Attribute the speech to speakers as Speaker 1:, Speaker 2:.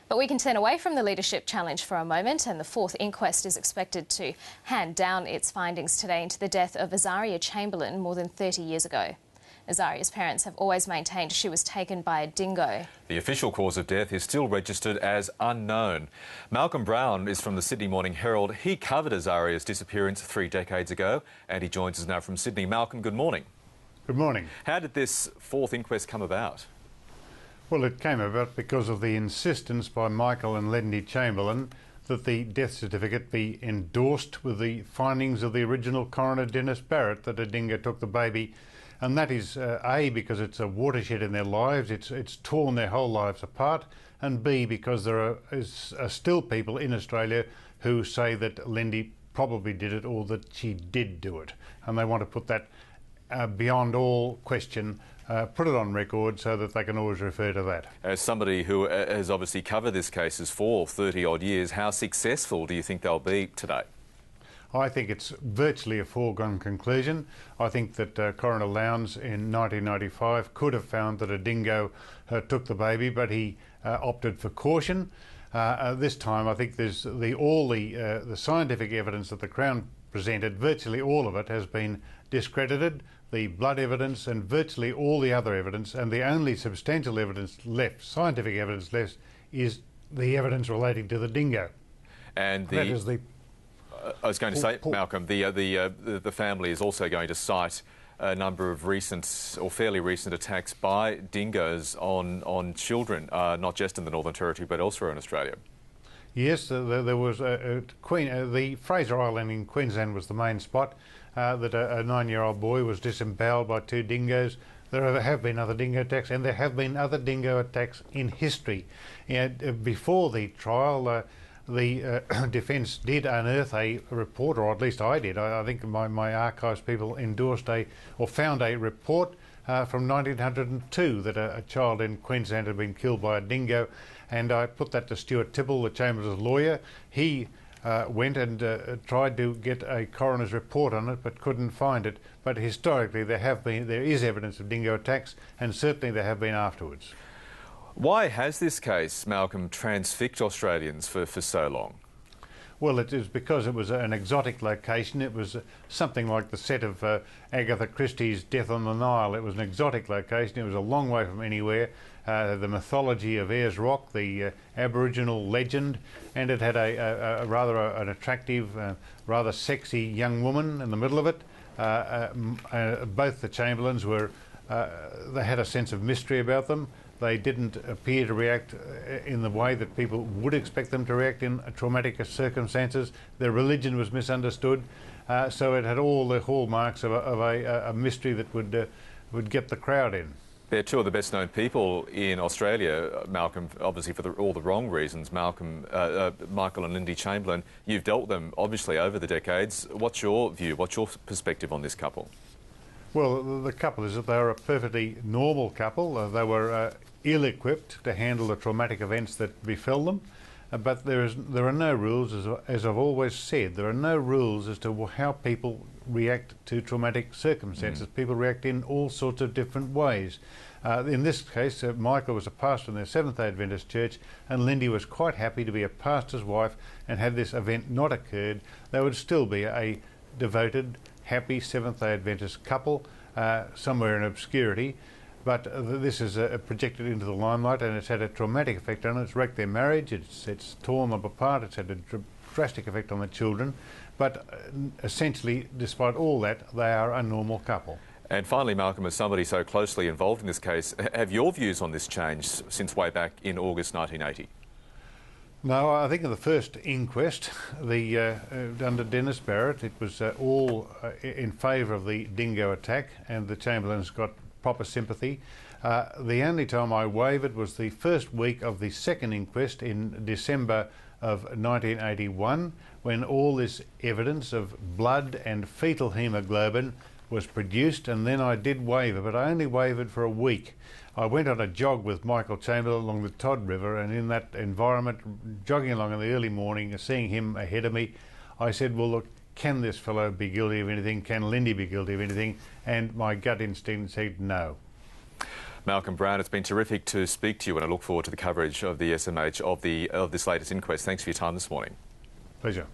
Speaker 1: But we can turn away from the leadership challenge for a moment, and the fourth inquest is expected to hand down its findings today into the death of Azaria Chamberlain more than 30 years ago. Azaria's parents have always maintained she was taken by a dingo.
Speaker 2: The official cause of death is still registered as unknown. Malcolm Brown is from the Sydney Morning Herald. He covered Azaria's disappearance 3 decades ago, and he joins us now from Sydney. Malcolm, good morning.
Speaker 3: Good morning.
Speaker 2: How did this fourth inquest come about?
Speaker 3: Well, it came about because of the insistence by Michael and Lindy Chamberlain that the death certificate be endorsed with the findings of the original coroner, Dennis Barrett, that a dingo took the baby. And that is, A, because it's a watershed in their lives, it's torn their whole lives apart, and B, because there are still people in Australia who say that Lindy probably did it or that she did do it. And they want to put that beyond all question, put it on record so that they can always refer to that.
Speaker 2: As somebody who has obviously covered this case for 30-odd years, how successful do you think they'll be today?
Speaker 3: I think it's virtually a foregone conclusion. I think that Coroner Lowndes in 1995 could have found that a dingo took the baby, but he opted for caution. This time I think there's the scientific evidence that the Crown presented, virtually all of it has been discredited, the blood evidence and virtually all the other evidence, and the only substantial evidence left, scientific evidence left, is the evidence relating to the dingo.
Speaker 2: And
Speaker 3: that is the
Speaker 2: I was going to say, Malcolm, the family is also going to cite a number of recent or fairly recent attacks by dingoes on children, not just in the Northern Territory but elsewhere in Australia.
Speaker 3: Yes, there was the Fraser Island in Queensland was the main spot, that a 9-year-old boy was disemboweled by 2 dingoes. There have been other dingo attacks, and there have been other dingo attacks in history. Before the trial, the defence did unearth a report, or at least I did. I think my archives people endorsed found a report from 1902 that a child in Queensland had been killed by a dingo, and I put that to Stuart Tibble, the Chamberlains lawyer. He went and tried to get a coroner's report on it, but couldn't find it. But historically, there is evidence of dingo attacks, and certainly there have been afterwards.
Speaker 2: Why has this case, Malcolm, transfixed Australians for so long?
Speaker 3: Well, it is because it was an exotic location. It was something like the set of Agatha Christie's Death on the Nile. It was an exotic location. It was a long way from anywhere. The mythology of Ayers Rock, the Aboriginal legend, and it had an attractive, rather sexy young woman in the middle of it. Both the Chamberlains they had a sense of mystery about them. They didn't appear to react in the way that people would expect them to react in traumatic circumstances. Their religion was misunderstood, so it had all the hallmarks of a mystery that would get the crowd in.
Speaker 2: They're 2 of the best-known people in Australia, Malcolm, obviously for all the wrong reasons. Michael and Lindy Chamberlain, you've dealt with them, obviously, over the decades. What's your view? What's your perspective on this couple?
Speaker 3: Well, the couple is that they were a perfectly normal couple. They were ill-equipped to handle the traumatic events that befell them. But there are no rules, as I've always said, there are no rules as to how people react to traumatic circumstances. People react in all sorts of different ways. In this case, Michael was a pastor in the Seventh-day Adventist Church, and Lindy was quite happy to be a pastor's wife, and had this event not occurred, they would still be a devoted, happy Seventh-day Adventist couple somewhere in obscurity. But this is projected into the limelight, and it's had a traumatic effect on it. It's wrecked their marriage, it's torn them apart, it's had a drastic effect on the children. But essentially, despite all that, they are a normal couple.
Speaker 2: And finally, Malcolm, as somebody so closely involved in this case, have your views on this changed since way back in August 1980?
Speaker 3: No, I think in the first inquest, under Dennis Barrett, it was all in favour of the dingo attack, and the Chamberlains got proper sympathy. The only time I wavered was the first week of the second inquest in December of 1981, when all this evidence of blood and fetal haemoglobin was produced, and then I did waver, but I only wavered for a week. I went on a jog with Michael Chamberlain along the Todd River, and in that environment, jogging along in the early morning, seeing him ahead of me, I said, well, look, can this fellow be guilty of anything? Can Lindy be guilty of anything? And my gut instinct said no.
Speaker 2: Malcolm Brown, it's been terrific to speak to you, and I look forward to the coverage of the SMH of this latest inquest. Thanks for your time this morning.
Speaker 3: Pleasure.